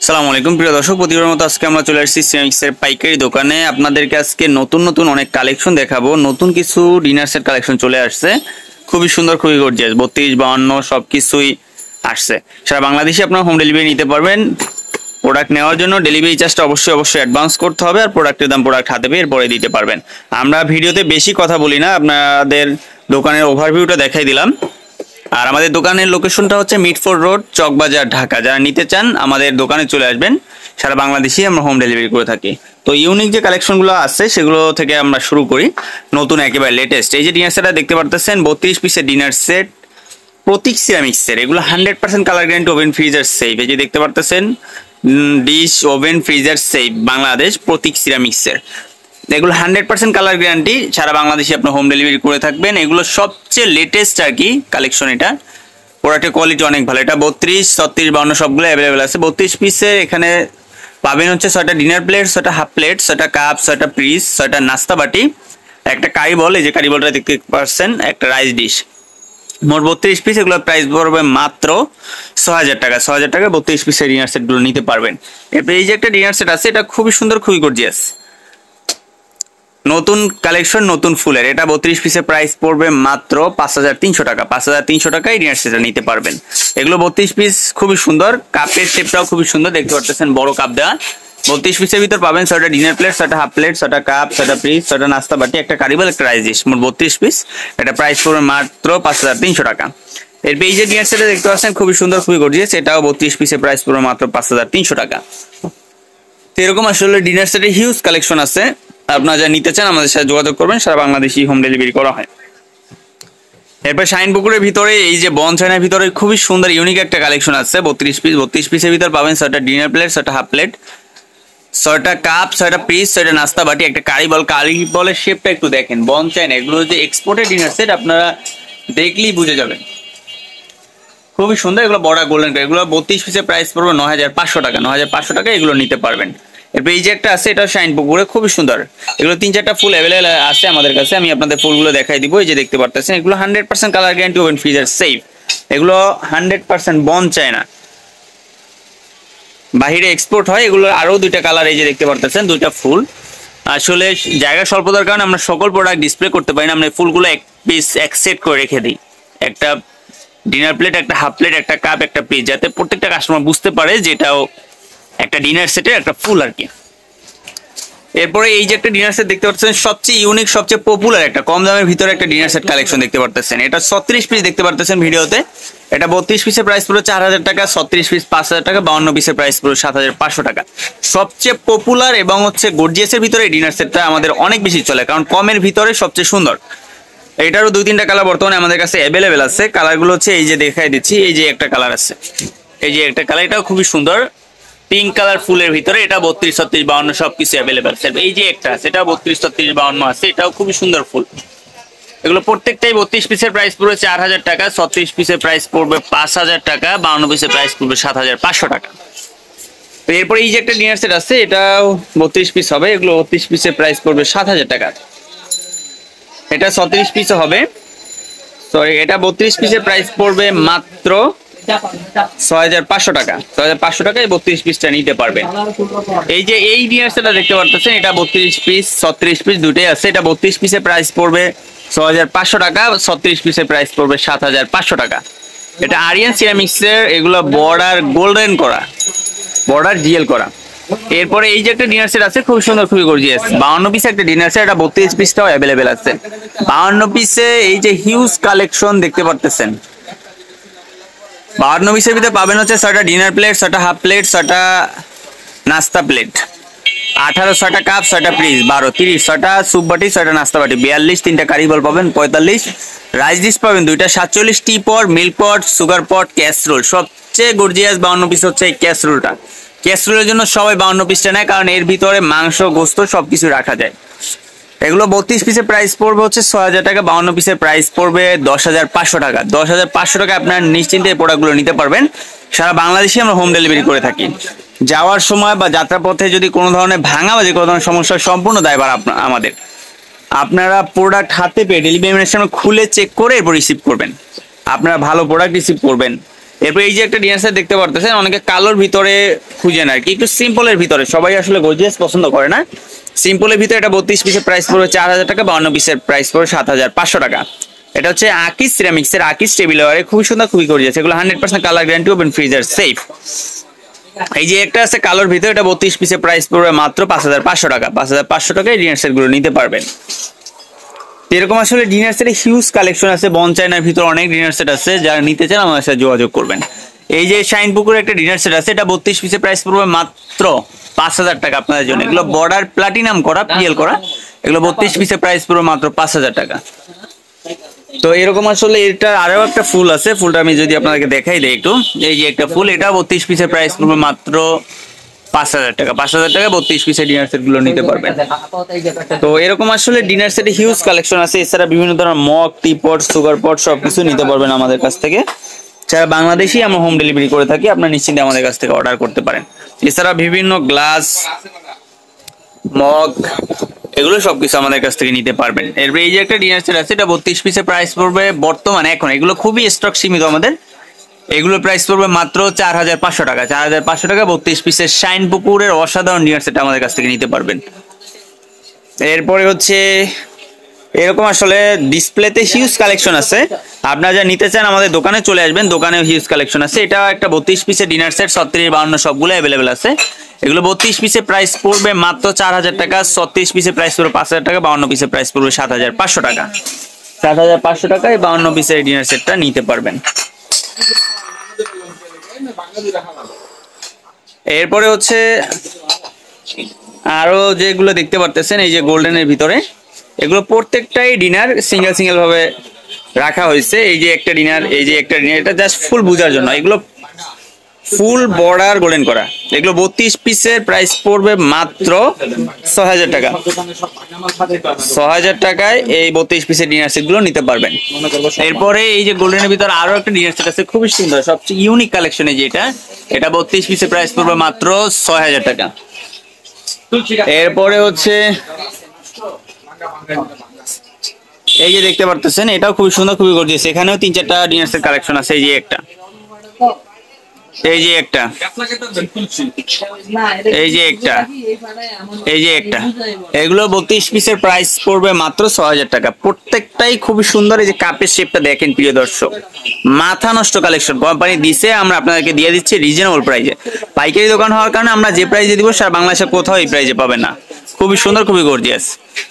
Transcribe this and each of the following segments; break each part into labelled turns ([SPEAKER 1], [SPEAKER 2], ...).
[SPEAKER 1] আসসালামু আলাইকুম প্রিয় দর্শক, প্রতিবারের মতো আজকে আমরা চলে আসছি সিরামিক্সের পাইকারি দোকানে। আপনাদেরকে আজকে নতুন অনেক কালেকশন দেখাবো। নতুন কিছু ডিনার সেট কালেকশন চলে আসছে, খুবই সুন্দর, খুবই গর্জিয়াস। 32-52 সবকিছুই আসছে। সারা বাংলাদেশে আপনারা হোম ডেলিভারি নিতে পারবেন। প্রোডাক্ট নেওয়ার জন্য ডেলিভারি চার্জটা অবশ্যই অ্যাডভান্স করতে হবে, আর প্রোডাক্টের দাম প্রোডাক্ট হাতে পেয়ে এরপরে দিতে পারবেন। আমরা ভিডিওতে বেশি কথা বলি না, আপনাদের দোকানের ওভারভিউটা দেখাই দিলাম। আর আমাদের দোকানের লোকেশনটা হচ্ছে মিটফোর্ড রোড, চকবাজার, ঢাকা। যারা নিতে চান আমাদের দোকানে চলে আসবেন। সারা বাংলাদেশেই আমরা হোম ডেলিভারি করে থাকি। তো ইউনিক যে কালেকশনগুলো আছে সেগুলো থেকে আমরা শুরু করি। নতুন একেবারে লেটেস্ট এই যে ডিনার সেটটা দেখতে পারতেছেন, 32 পিসের ডিনার সেট, প্রতীক সিরামিক্সের। এগুলো 100% colour guarantee, oven freezer safe. এই যে দেখতে পারতেছেন, dish oven freezer safe, Bangladesh, Pratik সিরামিক্সের। এগুলো 100% কালার গ্যারান্টি, সারা বাংলাদেশে আপনি হোম ডেলিভারি করে থাকবেন। এগুলো সবচেয়ে লেটেস্ট আর কি কালেকশন। এটা প্রোডাক্টের কোয়ালিটি অনেক ভালো। এটা 32, 36, 52 সবগুলো অ্যাভেলেবেল আছে। 32 পিসের এখানে পাবেন হচ্ছে 6টা ডিনার প্লেট, 6টা হাফ প্লেট, 6টা কাপ, 6টা পিস, 6টা নাস্তা বাটি, একটা কারি বল, এই যে কারি বলটা দেখতে পাচ্ছেন, একটা রাইস ডিশ। মোট 32 পিস। এগুলোর প্রাইস পড়বে মাত্র 6000 টাকা। 6000 টাকা 32 পিসের ডিনার সেটগুলো নিতে পারবেন। এরপর এই যে একটা ডিনার সেট আছে, এটা খুবই সুন্দর, খুবই গর্জিয়াস, নতুন কালেকশন, নতুন ফুলের। এটা 32 পিসের প্রাইস পড়বে মাত্র 5300 টাকা। 5300 টাকায় ডিনার সেটটা নিতে পারবেন। এগুলো 32 পিস, খুবই সুন্দর। কাপের শেপটাও খুবই সুন্দর, দেখতে পাচ্ছেন বড় কাপ দেওয়া। 32 পিসের ভিতর পাবেন 6টা ডিনার প্লেট, 6টা হাফ প্লেট, 6টা কাপ, 6টা পিস, 6টা নাস্তা বাটি, একটা কারিবল, একটা রাইস ডিশ। মোট 32 পিস। এটা প্রাইস পড়বে মাত্র 5300 টাকা। এর এই যে ডিনার সেটটা দেখতে পাচ্ছেন, খুবই সুন্দর, খুবই গর্জিয়াস। এটাও 32 পিসের প্রাইস পড়বে মাত্র 5300 টাকা। তো এরকম আসলে ডিনার সেটের হিউজ কালেকশন আছে। আপনারা যা নিতে চান আমাদের সাথে যোগাযোগ করবেন, সারা বাংলাদেশি হোম ডেলিভারি করা হয়। এরপর শাইনপুকুরের ভিতরে এই যে বনসাইনের ভিতরে খুবই সুন্দর ইউনিক একটা কালেকশন আছে। 32 পিস। 32 পিসের ভিতর পাবেন 6টা ডিনার প্লেট, 6টা হাফ প্লেট, 6টা কাপ, 6টা পিস, 6টা নাস্তা বাটি, একটা কারি বল। কারি বলের শেপটা একটু দেখেন, বনসাইন। এগুলো যে এক্সপোর্টেড ডিনার সেট, আপনারা দেখলেই বুঝে যাবেন, খুবই সুন্দর। এগুলো বড় গোল্ডেন কালার। এগুলো 32 পিসের প্রাইস পড়বে 9500 টাকা। 9500 টাকা এগুলো নিতে পারবেন। এরপর এই যে একটা আছে, এটা শাইনপুকুরে, খুবই সুন্দর। এগুলো 3-4টা ফুল অ্যাভেলেবল আছে আমাদের কাছে। আমি আপনাদের ফুলগুলো দেখাই দিব। এই যে দেখতে পারতেছেন, এগুলো 100% colour guarantee, oven freezer safe. এগুলো 100% বন চায় না, বাহিরে এক্সপোর্ট হয়। এগুলো আরো 2টা কালার, এই যে দেখতে পারতেছেন, 2টা ফুল। আসলে জায়গা স্বল্পতার কারণে আমরা সকল প্রোডাক্ট ডিসপ্লে করতে পারি না। আমরা ফুলগুলো এক পিস এক সেট করে রেখে দিই। একটা ডিনার প্লেট, একটা হাফ প্লেট, একটা কাপ, একটা পিস, যাতে প্রত্যেকটা কাস্টমার বুঝতে পারে যে এটাও একটা ডিনার সেটের একটা ফুল আর কি। এরপরে এই যে একটা ডিনার সেট দেখতে পাচ্ছেন, সবচেয়ে ইউনিক, সবচেয়ে পপুলার, একটা কম দামের ভিতরে একটা ডিনার সেট কালেকশন দেখতে পারতেছেন। এটা 36 পিস দেখতে পারতেছেন ভিডিওতে। এটা 32 পিসের প্রাইস পুরো 4000 টাকা, 36 পিস 5000 টাকা, 52 পিসের প্রাইস পুরো 7500 টাকা। সবচেয়ে পপুলার এবং হচ্ছে গর্জিয়াসের ভিতরে এই ডিনার সেটটা আমাদের অনেক বেশি চলে, কারণ কমের ভিতরে সবচেয়ে সুন্দর। এটারও 2-3টা কালার বর্তমানে আমাদের কাছে অ্যাভেলেবেল আছে। কালারগুলো হচ্ছে এই যে দেখাই দিচ্ছি। এই যে একটা কালার আছে, এই যে একটা কালার, এটাও খুবই সুন্দর, পিঙ্ক কালার ফুলের ভিতরে। এটা 32, 36, 52 সবকিছু অ্যাভেলেবেল। এই যে একটা আছে, এটা 32, 36, 52 আছে। এটাও খুবই সুন্দর ফুল। এগুলো প্রত্যেকটাই 32 পিসের প্রাইস পড়বে 4000 টাকা, 36 পিসের প্রাইস পড়বে 5000 টাকা, 52 পিসের প্রাইস পড়বে 7500 টাকা। তো এরপরে এই যে একটা ডিনার সেট আছে, এটাও 32 পিস হবে। এগুলো 32 পিসের প্রাইস পড়বে 7000 টাকা। এটা 36 পিস হবে, সরি, এটা 32 পিসের প্রাইস পড়বে মাত্র 6500 টাকা। 6500 টাকায় 32 পিসটা নিতে পারবেন। এই যে এই ডিনার সেটটা দেখতে পারতেছেন, এটা 32 পিস, 36 পিস দুটোই আছে। এটা 32 পিসের প্রাইস পড়বে 6500 টাকা, 36 পিসের প্রাইস পড়বে 7500 টাকা। এটা আরিয়ান সিরামিক্সের। এগুলো বর্ডার গোল্ডেন করা, বর্ডার জিএল করা। এরপরে এই যে একটা ডিনার সেট আছে, খুব সুন্দর, খুবই গর্জিয়াস। 52 পিসে একটা ডিনার সেট, এটা 32 পিসটাও অ্যাভেলেবেল আছে। 52 পিসে এই যে হিউজ কালেকশন দেখতে পারতেছেন। 52 পিসের ভিতরে পাবেন হচ্ছে 6টা ডিনার প্লেট, 6টা হাফ প্লেট, 6টা নাস্তা প্লেট, 18, 6টা কাপ, 6টা পিস, 12, 30, 6টা স্যুপ বাটি, 6টা নাস্তা বাটি, 42, 3টা কারি বল পাবেন, 45 রাইস ডিশ পাবেন 2টা, 47 টি pot, milk pot, sugar pot, casserole. সবচেয়ে গর্জিয়াস 52 পিস হচ্ছে এই ক্যাসরোলটা। ক্যাসরোলের জন্য সবাই 52 পিসটা নেয়, কারণ এর ভিতরে মাংস, গোস্ত সবকিছু রাখা যায়। এগুলো 32 পিসের প্রাইস পড়বে হচ্ছে 6000 টাকা, 52 পিসের প্রাইস পড়বে 10500 টাকা। 10500 টাকা আপনার নিশ্চিন্তে এই প্রোডাক্টগুলো নিতে পারবেন। সারা বাংলাদেশে আমরা হোম ডেলিভারি করে থাকি। যাওয়ার সময় বা যাত্রা পথে যদি কোনো ধরনের ভাঙা বা যে কোনো ধরনের সমস্যার সম্পূর্ণ দায়ভার আমাদের। আপনারা প্রোডাক্ট হাতে পেয়ে ডেলিভারি ম্যানের সামনে খুলে চেক করে এরপর রিসিভ করবেন। আপনারা ভালো প্রোডাক্ট রিসিভ করবেন, এরপর এই যে একটা ডিনার সেট দেখতে পারতেছেন, অনেকে কালোর ভিতরে খুঁজেন আর কি, একটু সিম্পলের ভিতরে, সবাই আসলে গর্জিয়াস পছন্দ করে না। সিম্পলের ভিতরে এটা 32 পিসের প্রাইস পড়বে 4000 টাকা, 52 পিসের প্রাইস পড়বে 7500 টাকা। এটা হচ্ছে আকিস সিরামিক্সের আকিস টেবিলওয়ারে, খুবই সুন্দর, খুবই গর্জিয়াস। এগুলো 100% colour guarantee, open freezer safe. এই যে একটা আছে কালোর ভিতরে, এটা 32 পিসের প্রাইস পড়বে মাত্র 5500 টাকা। 5500 টাকায় ডিনার সেট গুলো নিতে পারবেন। এরকম আসলে ডিনার সেটে হিউজ কালেকশন আছে, বন চায়নার ভিতরে অনেক ডিনার সেট আছে, যারা নিতে চান আমাদের সাথে যোগাযোগ করবেন। এই যে শাইন পুকুরের একটা ডিনার সেট আছে, এটা 32 পিসের প্রাইস পড়বে মাত্র 5000 টাকা আপনাদের জন্য। এগুলো বর্ডার প্লাটিনাম করা, পিএল করা, এগুলো 32 পিসের প্রাইস পড়বে মাত্র 5000 টাকা। তো এরকম আসলে এটা আরো একটা ফুল আছে, ফুলটা আমি যদি আপনাদেরকে দেখাই দেই একটু। এই যে একটা ফুল, এটা 32 পিসের প্রাইস পড়বে মাত্র 5000 টাকা। 5000 টাকা 32 পিসের ডিনার সেট গুলো নিতে পারবেন। তো এরকম আসলে ডিনার সেটে হিউজ কালেকশন আছে। এছাড়া বিভিন্ন ধরনের মগ, টি পট, সুগার পট সবকিছু নিতে পারবেন আমাদের কাছ থেকে। যারা বাংলাদেশি আমরা হোম ডেলিভারি করে থাকি, আপনারা নিশ্চিন্তে আমাদের কাছ থেকে অর্ডার করতে পারেন। এছাড়া বিভিন্ন গ্লাস, মগ, এগুলো সবকিছু আমাদের কাছ থেকে নিতে পারবেন। এরপর এই যে একটা ডিনার সেট আছে, এটা 32 পিসের প্রাইস পড়বে বর্তমানে, এখন এগুলো খুবই স্টক সীমিত আমাদের, এগুলোর প্রাইস পড়বে মাত্র 4500 টাকা। 4500 টাকা 32 পিসের শাইন পুকুরের অসাধারণ ডিনার সেট আমাদের কাছ থেকে নিতে পারবেন। এরপরে হচ্ছে এরকম আসলে ডিসপ্লেতে হিউজ কালেকশন আছে, আপনারা যা নিতে চান আমাদের দোকানে চলে আসবেন, দোকানে হিউজ কালেকশন আছে। এটা একটা 32 পিসের ডিনার সেট, 36, 52 সবগুলো অ্যাভেলেবেল আছে। এগুলো 32 পিসের প্রাইস পড়বে মাত্র 4000 টাকা, 36 পিসের প্রাইস পড়বে 5000 টাকা, 52 পিসের প্রাইস পড়বে 7500 টাকা। 7500 টাকায় 52 পিসের ডিনার সেটটা নিতে পারবেন। এরপরে হচ্ছে আরো যেগুলো দেখতে পারতেছেন, এই যে গোল্ডেনের ভিতরে, এগুলো প্রত্যেকটাই ডিনার সিঙ্গেল সিঙ্গেল ভাবে রাখা হয়েছে। এই যে একটা ডিনার, এই যে একটা ডিনার, এটা জাস্ট ফুল বোঝার জন্য। এগুলো ফুল বর্ডার গোল্ডেন করা, এগুলো 32 পিসের প্রাইস পড়বে মাত্র 6000 টাকা। 6000 টাকায় এই 32 পিসের ডিনার সেট গুলো নিতে পারবেন। এরপরে এই যে গোল্ডেনের ভিতরে আরো একটা ডিনার সেট আছে, খুবই সুন্দর, সবচেয়ে ইউনিক কালেকশনে যেটা, এটা 32 পিসের প্রাইস পড়বে মাত্র 6000 টাকা। এরপরে হচ্ছে এই যে দেখতে পারতেছেন, এটাও খুবই সুন্দর, খুবই গর্জিয়াস। এখানেও 3-4টা ডিনার সেট কালেকশন আছে। এই যে একটা, এই যে একটা, এই যে একটা, এই যে একটা, এগুলো 32 পিসের প্রাইস পড়বে মাত্র 6000 টাকা। প্রত্যেকটাই খুবই সুন্দর। এই যে কাপের শেপটা দেখেন প্রিয় দর্শক, মাথা নষ্ট কালেকশন কোম্পানি দিছে, আমরা আপনাদেরকে দিয়ে দিচ্ছি রিজনেবল প্রাইসে। পাইকারি দোকান হওয়ার কারণে আমরা যে প্রাইসে দিব সারা বাংলাদেশে কোথাও এই প্রাইসে পাবেন না। খুবই সুন্দর, খুবই গর্জিয়াস।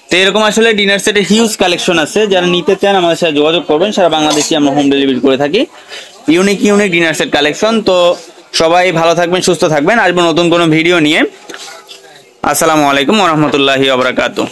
[SPEAKER 1] তো এরকম আসলে ডিনার সেটের হিউজ কালেকশন আছে, যারা নিতে চান আমাদের সাথে যোগাযোগ করবেন। সারা বাংলাদেশে আমরা হোম ডেলিভারি করে থাকি। Unique unique dinner set collection. তো সবাই ভালো থাকবেন, সুস্থ থাকবেন। আসবো নতুন কোনো ভিডিও নিয়ে। আসসালামু আলাইকুম ওয়া রাহমাতুল্লাহি ওয়া বারাকাতুহু।